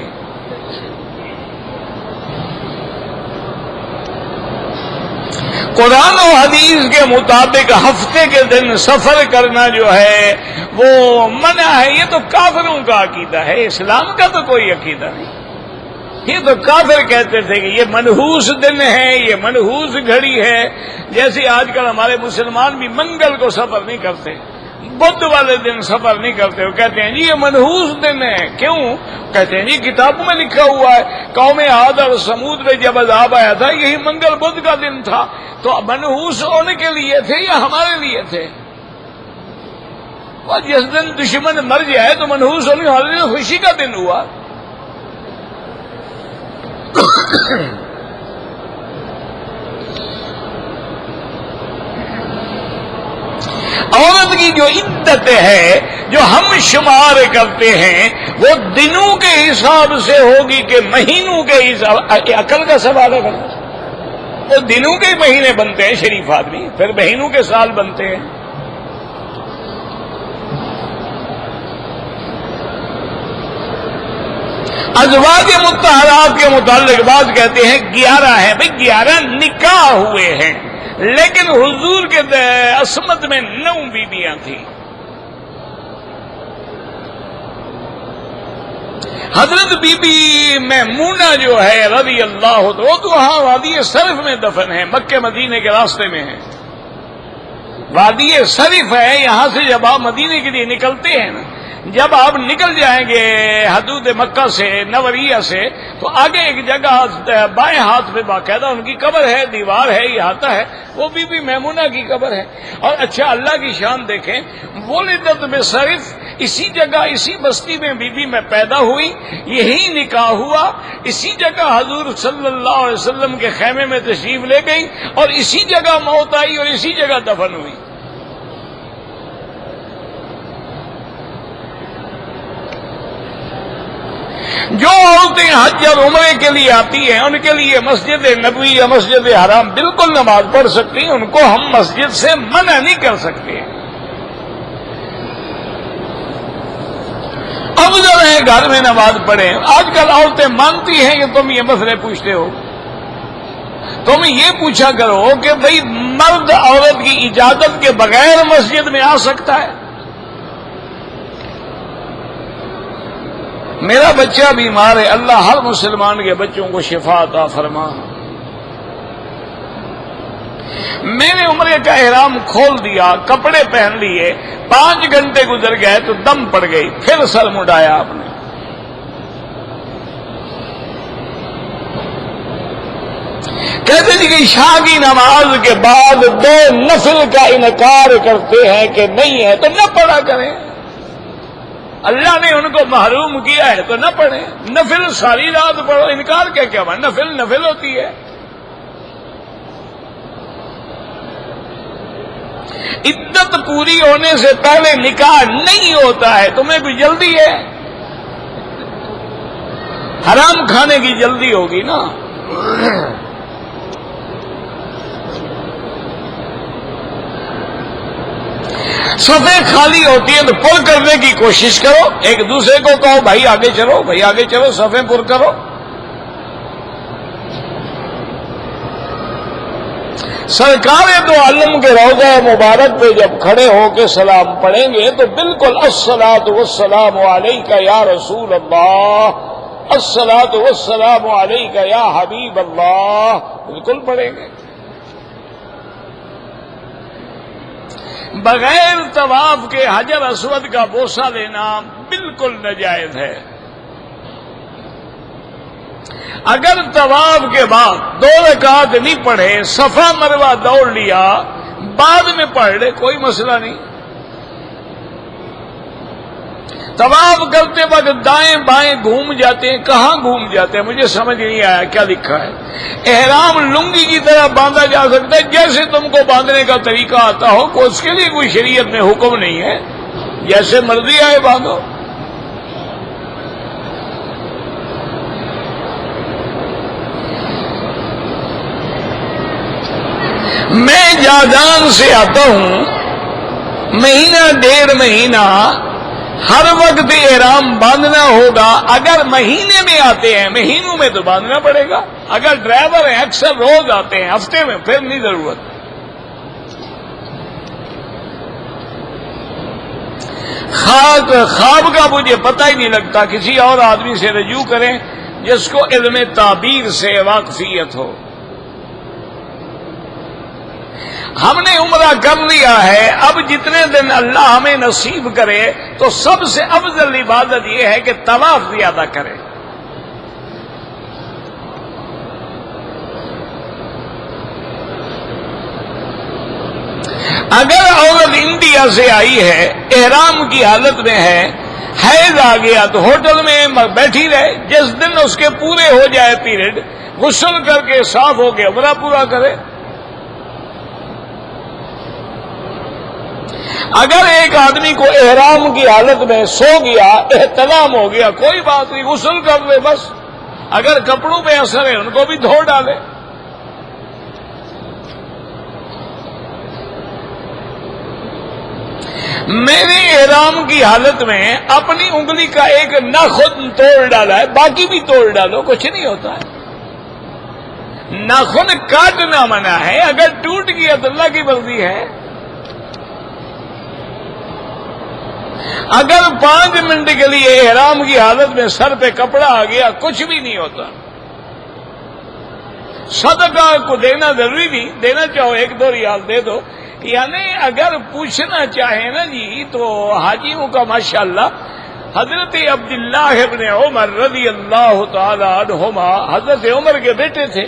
S1: قرآن و حدیث کے مطابق ہفتے کے دن سفر کرنا جو ہے وہ منع ہے. یہ تو کافروں کا عقیدہ ہے، اسلام کا تو کوئی عقیدہ نہیں. یہ تو کافر کہتے تھے کہ یہ منحوس دن ہے، یہ منحوس گھڑی ہے. جیسے آج کل ہمارے مسلمان بھی منگل کو سفر نہیں کرتے، بدھ والے دن سفر نہیں کرتے، وہ کہتے ہیں جی یہ منحوس دن ہے. کیوں؟ کہتے ہیں جی کتابوں میں لکھا ہوا ہے قوم عاد اور سمود میں جب عذاب آیا تھا یہی منگل بدھ کا دن تھا. تو منحوس ہونے کے لیے تھے یا ہمارے لیے تھے؟ اور جس دن دشمن مر جائے تو منحوس ہونے والے دن خوشی کا دن ہوا. عورت کی جو عدت ہے جو ہم شمار کرتے ہیں وہ دنوں کے حساب سے ہوگی کہ مہینوں کے حساب. عقل کا سوال ہے. وہ دنوں کے مہینے بنتے ہیں شریف آدمی، پھر مہینوں کے سال بنتے ہیں. ازواج مطہرات کے متعلق بات کہتے ہیں 11 ہیں. بھئی 11 نکاح ہوئے ہیں، لیکن حضور کے عصمت میں 9 بیویاں تھیں. حضرت بی بی میمونہ جو ہے رضی اللہ عنہ وہ تو وہاں وادی صرف میں دفن ہے، مکہ مدینے کے راستے میں ہے. وادی صرف ہے. یہاں سے جب آپ مدینے کے لیے نکلتے ہیں نا، جب آپ نکل جائیں گے حدود مکہ سے نوریہ سے تو آگے ایک جگہ بائیں ہاتھ پہ باقاعدہ ان کی قبر ہے، دیوار ہے، احاطہ ہے، وہ بی بی میمونہ کی قبر ہے. اور اچھا اللہ کی شان دیکھیں، ولدت میں صرف اسی جگہ اسی بستی میں بی بی میں پیدا ہوئی، یہی نکاح ہوا، اسی جگہ حضور صلی اللہ علیہ وسلم کے خیمے میں تشریف لے گئی اور اسی جگہ موت آئی اور اسی جگہ دفن ہوئی. جو عورتیں حج اور عمرے کے لیے آتی ہیں ان کے لیے مسجد نبوی یا مسجد حرام بالکل نماز پڑھ سکتی ہیں، ان کو ہم مسجد سے منع نہیں کر سکتے. افضل ہے گھر میں نماز پڑھیں. آج کل عورتیں مانتی ہیں کہ تم یہ مسئلے پوچھتے ہو. تم یہ پوچھا کرو کہ بھئی مرد عورت کی اجازت کے بغیر مسجد میں آ سکتا ہے؟ میرا بچہ بیمار ہے، اللہ ہر مسلمان کے بچوں کو شفا عطا فرما. میں نے عمرے کا احرام کھول دیا، کپڑے پہن لیے، 5 گھنٹے گزر گئے تو دم پڑ گئی، پھر سر مڈایا آپ نے. کہتے جی کہ عشاء کی نماز کے بعد 2 نفل کا انکار کرتے ہیں کہ نہیں ہے تو نہ پڑھا کریں. اللہ نے ان کو محروم کیا ہے تو نہ پڑھیں. نفل ساری رات پڑھو، انکار کیا ہوا؟ نفل ہوتی ہے. عدت پوری ہونے سے پہلے نکاح نہیں ہوتا ہے. تمہیں بھی جلدی ہے، حرام کھانے کی جلدی ہوگی نا. صفیں خالی ہوتی ہیں تو پر کرنے کی کوشش کرو. ایک دوسرے کو کہو بھائی آگے چلو، بھائی آگے چلو، صفیں پر کرو. سرکار دو عالم کے روضہ مبارک پہ جب کھڑے ہو کے سلام پڑھیں گے تو بالکل الصلاۃ والسلام علیک یا رسول اللہ، الصلاۃ والسلام علیک یا حبیب اللہ، بالکل پڑھیں گے۔ بغیر طواف کے حجر اسود کا بوسہ لینا بالکل ناجائز ہے۔ اگر طواف کے بعد 2 رکعت نہیں پڑھے، صفا مروہ دوڑ لیا، بعد میں پڑھ لے، کوئی مسئلہ نہیں۔ طواف کرتے وقت دائیں بائیں گھوم جاتے ہیں، کہاں گھوم جاتے ہیں مجھے سمجھ نہیں آیا کیا لکھا ہے۔ احرام لنگی کی طرح باندھا جا سکتا ہے، جیسے تم کو باندھنے کا طریقہ آتا ہو، اس کے لیے کوئی شریعت میں حکم نہیں ہے، جیسے مرضی آئے باندھو۔ میں جازان سے آتا ہوں، مہینہ 1.5 مہینہ ہر وقت احرام باندھنا ہوگا۔ اگر مہینے میں آتے ہیں، مہینوں میں تو باندھنا پڑے گا۔ اگر ڈرائیور ہیں اکثر روز آتے ہیں، ہفتے میں، پھر نہیں ضرورت۔ خواب کا مجھے پتہ ہی نہیں لگتا، کسی اور آدمی سے رجوع کریں جس کو علم تعبیر سے واقفیت ہو۔ ہم نے عمرہ کر لیا ہے، اب جتنے دن اللہ ہمیں نصیب کرے تو سب سے افضل عبادت یہ ہے کہ طواف زیادہ کرے۔ اگر عورت انڈیا سے آئی ہے، احرام کی حالت میں ہے، حیض آ گیا تو ہوٹل میں بیٹھی رہے، جس دن اس کے پورے ہو جائے پیریڈ، غسل کر کے صاف ہو کے عمرہ پورا کرے۔ اگر ایک آدمی کو احرام کی حالت میں سو گیا، احتلام ہو گیا، کوئی بات نہیں، غسل کر لے بس۔ اگر کپڑوں پہ اثر ہے ان کو بھی دھو ڈالے۔ میں نے احرام کی حالت میں اپنی انگلی کا ایک ناخن توڑ ڈالا ہے، باقی بھی توڑ ڈالو، کچھ نہیں ہوتا ہے۔ ناخن کاٹنا منع ہے، اگر ٹوٹ گیا تو اللہ کی مرضی ہے۔ اگر 5 منٹ کے لیے احرام کی حالت میں سر پہ کپڑا آ گیا، کچھ بھی نہیں ہوتا۔ صدقہ کو دینا ضروری نہیں، دینا چاہو 1-2 ریال دے دو۔ یعنی اگر پوچھنا چاہیں نا جی تو حاجیوں کا ماشاءاللہ، حضرت عبداللہ ابن عمر رضی اللہ تعالی عنہما حضرت عمر کے بیٹے تھے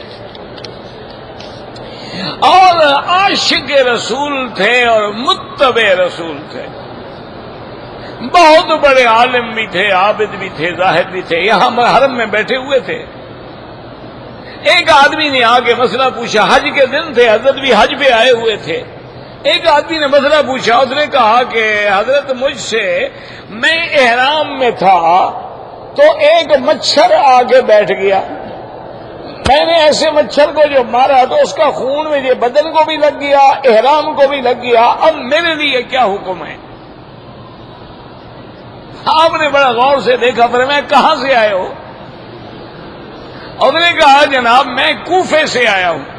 S1: اور عاشق رسول تھے اور متبع رسول تھے، بہت بڑے عالم بھی تھے، عابد بھی تھے، زاہد بھی تھے، یہاں حرم میں بیٹھے ہوئے تھے۔ ایک آدمی نے آ کے مسئلہ پوچھا، حج کے دن تھے، حضرت بھی حج پہ آئے ہوئے تھے۔ ایک آدمی نے مسئلہ پوچھا، اس نے کہا کہ حضرت مجھ سے، میں احرام میں تھا تو ایک مچھر آ کے بیٹھ گیا، میں نے ایسے مچھر کو جو مارا تو اس کا خون مجھے بدن کو بھی لگ گیا، احرام کو بھی لگ گیا، اب میرے لیے کیا حکم ہے؟ آپ نے بڑا غور سے دیکھا، پر میں کہاں سے آئے ہو؟ اور نے کہا جناب میں کوفے سے آیا ہوں۔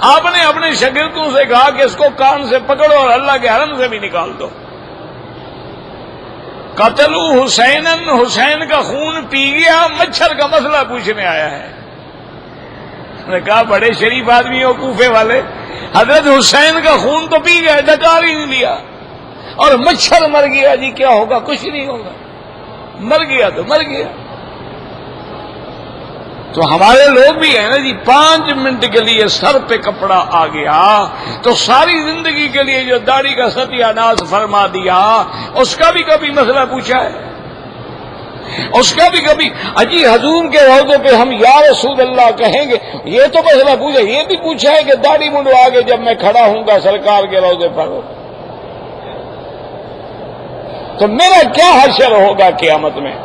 S1: آپ نے اپنے شاگردوں سے کہا کہ اس کو کان سے پکڑو اور اللہ کے حرم سے بھی نکال دو۔ قتلو حسینن، حسین کا خون پی گیا، مچھر کا مسئلہ پوچھنے آیا ہے۔ نے کہا بڑے شریف آدمی ہو کوفے والے، حضرت حسین کا خون تو پی گیا، ڈکار ہی نہیں لیا، اور مچھر مر گیا، جی کیا ہوگا؟ کچھ نہیں ہوگا، مر گیا تو مر گیا۔ تو ہمارے لوگ بھی ہیں نا جی، 5 منٹ کے لیے سر پہ کپڑا آ گیا تو ساری زندگی کے لیے جو داڑھی کا ستیہ ناز فرما دیا، اس کا بھی کبھی مسئلہ پوچھا ہے؟ اس کا بھی کبھی اجی حضور کے روضے پہ ہم یا رسول اللہ کہیں گے، یہ تو مسئلہ پوچھا، یہ بھی پوچھا ہے کہ داڑھی منڈوا کے جب میں کھڑا ہوں گا سرکار کے روضے پر تو میرا کیا حشر ہوگا قیامت میں؟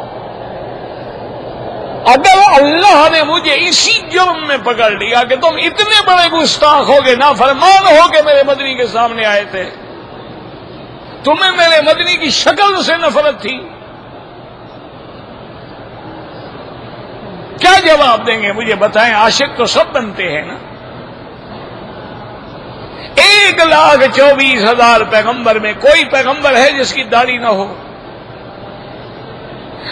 S1: اگر اللہ نے مجھے اسی جرم میں پکڑ لیا کہ تم اتنے بڑے گستاخ ہو گے، نافرمان ہو کے میرے مدنی کے سامنے آئے تھے، تمہیں میرے مدنی کی شکل سے نفرت تھی، کیا جواب دیں گے؟ مجھے بتائیں، عاشق تو سب بنتے ہیں نا، 1,24,000 پیغمبر میں کوئی پیغمبر ہے جس کی داڑھی نہ ہو؟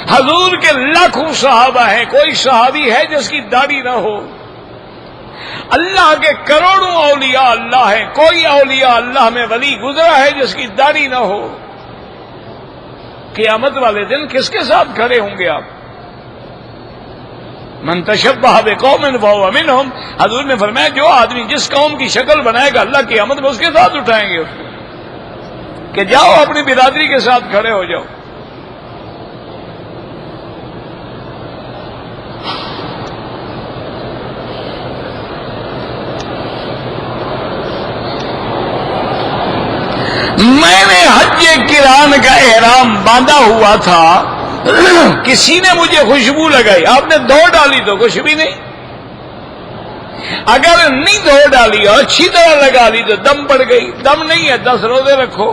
S1: حضور کے لاکھوں صحابہ ہیں، کوئی صحابی ہے جس کی داڑھی نہ ہو؟ اللہ کے کروڑوں اولیاء اللہ ہیں، کوئی اولیاء اللہ میں ولی گزرا ہے جس کی داڑھی نہ ہو؟ قیامت والے دن کس کے ساتھ کھڑے ہوں گے آپ؟ من تشبہ بقوم فہو منہم، حضور نے فرمایا جو آدمی جس قوم کی شکل بنائے گا اللہ قیامت میں اس کے ساتھ اٹھائیں گے اس کو، کہ جاؤ اپنی برادری کے ساتھ کھڑے ہو جاؤ۔ میں نے حج قران کا احرام باندھا ہوا تھا، کسی نے مجھے خوشبو لگائی، آپ نے دھو ڈالی تو کچھ بھی نہیں، اگر نہیں دھو ڈالی اور اچھی طرح لگا لی تو دم پڑ گئی، دم نہیں ہے 10 روزے رکھو۔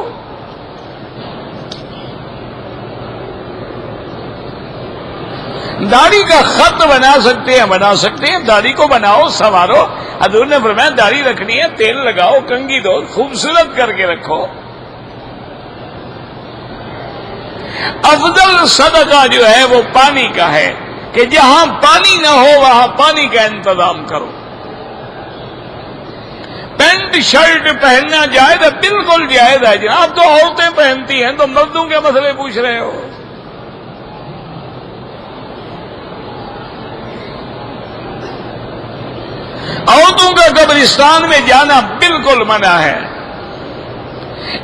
S1: داڑھی کا خط بنا سکتے ہیں، داڑھی کو بناؤ، سنوارو۔ حضور نے فرمایا داڑھی رکھنی ہے تیل لگاؤ، کنگھی دو، خوبصورت کر کے رکھو۔ افضل صدقہ جو ہے وہ پانی کا ہے، کہ جہاں پانی نہ ہو وہاں پانی کا انتظام کرو۔ پینٹ شرٹ پہننا جائز ہے، بالکل جائز ہے جناب، تو عورتیں پہنتی ہیں تو مردوں کے مسئلے پوچھ رہے ہو؟ عورتوں کا قبرستان میں جانا بالکل منع ہے۔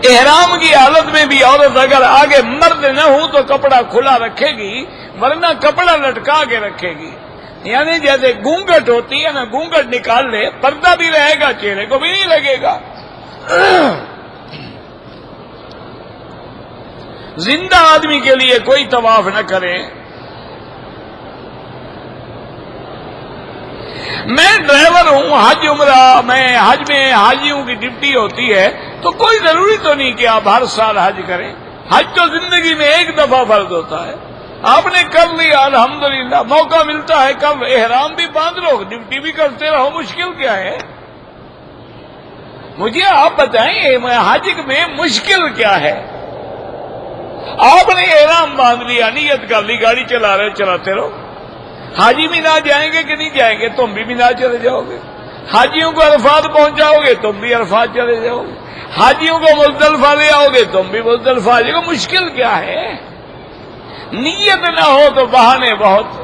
S1: احرام کی حالت میں بھی عورت اگر آگے مرد نہ ہو تو کپڑا کھلا رکھے گی، ورنہ کپڑا لٹکا کے رکھے گی، یعنی جیسے گونگٹ ہوتی ہے نا، گونگٹ نکال لے، پردہ بھی رہے گا، چہرے کو بھی نہیں لگے گا۔ زندہ آدمی کے لیے کوئی طواف نہ کرے۔ میں ڈرائیور ہوں، حج عمرہ، میں حج میں حاجیوں کی ڈیوٹی ہوتی ہے، تو کوئی ضروری تو نہیں کہ آپ ہر سال حج کریں۔ حج تو زندگی میں ایک دفعہ فرض ہوتا ہے، آپ نے کر لیا الحمدللہ، موقع ملتا ہے کب احرام بھی باندھ لو، ڈیوٹی بھی کرتے رہو، مشکل کیا ہے؟ مجھے آپ بتائیں حج میں مشکل کیا ہے؟ آپ نے احرام باندھ لیا، نیت کر لی، گاڑی چلاتے رہو۔ حاجی بھی نہ جائیں گے کہ نہیں جائیں گے؟ تم بھی نہ چلے جاؤ گے۔ حاجیوں کو عرفات پہنچاؤ گے، تم بھی عرفات چلے جاؤ گے۔ حاجیوں کو مزدلفہ لے آؤ گے، تم بھی مزدلفہ آ جاؤ گے۔ مشکل کیا ہے؟ نیت نہ ہو تو بہانے بہت۔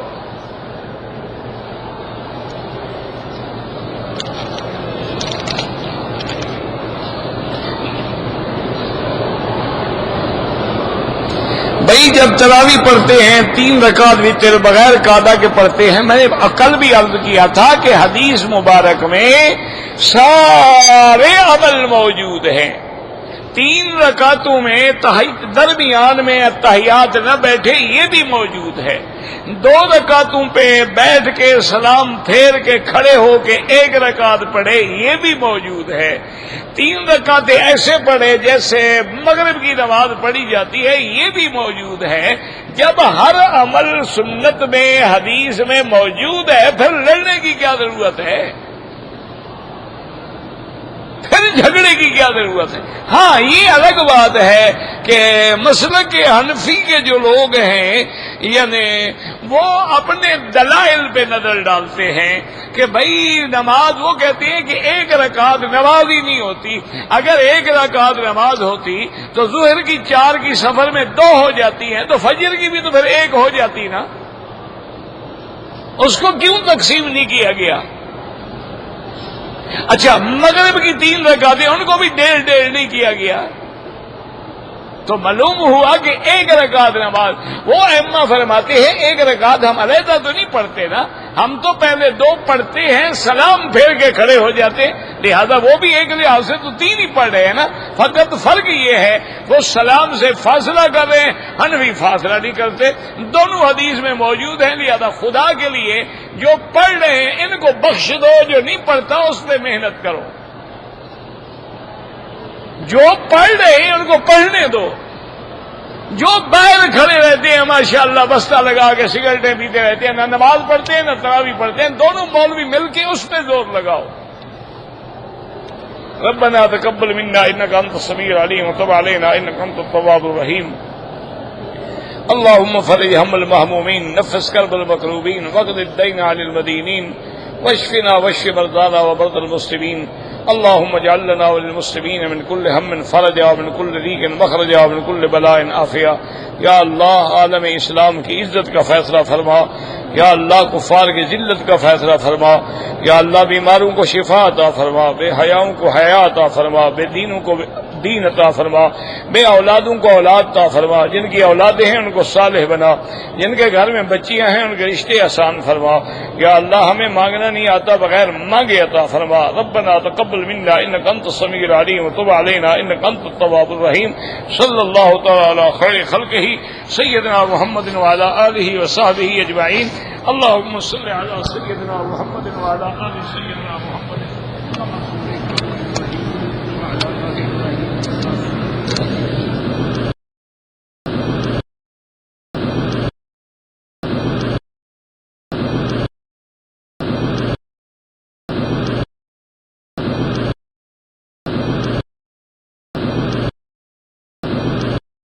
S1: بھائی جب تراوی پڑھتے ہیں 3 رکعت وتر بغیر قاعدہ کے پڑھتے ہیں، میں نے کل بھی عرض کیا تھا کہ حدیث مبارک میں سارے عمل موجود ہیں۔ 3 رکعتوں میں درمیان میں اتحیات نہ بیٹھے یہ بھی موجود ہے۔ 2 رکعتوں پہ بیٹھ کے سلام پھیر کے کھڑے ہو کے 1 رکعت پڑھے یہ بھی موجود ہے۔ 3 رکعتیں ایسے پڑھے جیسے مغرب کی نماز پڑھی جاتی ہے یہ بھی موجود ہے۔ جب ہر عمل سنت میں حدیث میں موجود ہے پھر لڑنے کی کیا ضرورت ہے؟ پھر جھگڑے کی کیا ضرورت ہے؟ ہاں یہ الگ بات ہے کہ مسلک حنفی کے جو لوگ ہیں یعنی وہ اپنے دلائل پہ نظر ڈالتے ہیں کہ بھائی نماز، وہ کہتے ہیں کہ 1 رکعت نماز ہی نہیں ہوتی۔ اگر 1 رکعت نماز ہوتی تو ظہر کی 4 کی سفر میں 2 ہو جاتی ہیں، تو فجر کی بھی تو پھر 1 ہو جاتی نا، اس کو کیوں تقسیم نہیں کیا گیا؟ اچھا مغرب کی 3 رکعتیں ان کو بھی 1.5 نہیں کیا گیا، تو معلوم ہوا کہ 1 رکعت نماز۔ وہ ائمہ فرماتے ہیں 1 رکعت ہم علیحدہ تو نہیں پڑھتے نا، ہم تو پہلے 2 پڑھتے ہیں، سلام پھیر کے کھڑے ہو جاتے، لہذا وہ بھی ایک لحاظ سے تو 3 ہی پڑھ رہے ہیں نا، فقط فرق یہ ہے وہ سلام سے فاصلہ کر رہے ہیں، حنفی فاصلہ نہیں کرتے۔ دونوں حدیث میں موجود ہیں، لہذا خدا کے لیے جو پڑھ رہے ہیں ان کو بخش دو، جو نہیں پڑھتا اس پہ محنت کرو۔ جو پڑھ رہے ہیں ان کو پڑھنے دو، جو باہر کھڑے رہتے ہیں ماشاءاللہ بستہ لگا کے سگریٹیں پیتے رہتے ہیں، نہ نماز پڑھتے ہیں نہ تراویح پڑھتے ہیں، دونوں مولوی مل کے اس پہ زور لگاؤ۔ ربنا تقبل منا انك انت السميع العليم وتب علينا انك انت التواب الرحيم. اللهم فرج هم المهمومين، نفس كرب المكروبين، واقض الدين عن المدينين، واشفنا واشف مرضانا ومرضى المسلمين. اللهم اجعل لنا وللمسلمين من كل هم فرجا ومن كل ضيق مخرجا ومن كل بلاء عافیہ. یا اللہ عالم اسلام کی عزت کا فیصلہ فرما. یا اللہ کفار کی ذلت کا فیصلہ فرما. یا اللہ بیماروں کو شفا عطا فرما، بے حیاؤں کو حیا عطا فرما، بے دینوں کو دین عطا فرما، بے اولادوں کو اولاد عطا فرما، جن کی اولادیں ہیں ان کو صالح بنا، جن کے گھر میں بچیاں ہیں ان کے رشتے آسان فرما. یا اللہ ہمیں مانگنا نہیں آتا، بغیر مانگے عطا فرما. ربنا تقبل منا انك انت السميع العليم وتب علينا انك انت التواب الرحيم. صلی اللہ تعالی علی خیر خلقہ سیدنا محمد وعلى آلہ وصحبہ اجمعین. اللهم صل على سيدنا محمد وعلى آل سيدنا محمد.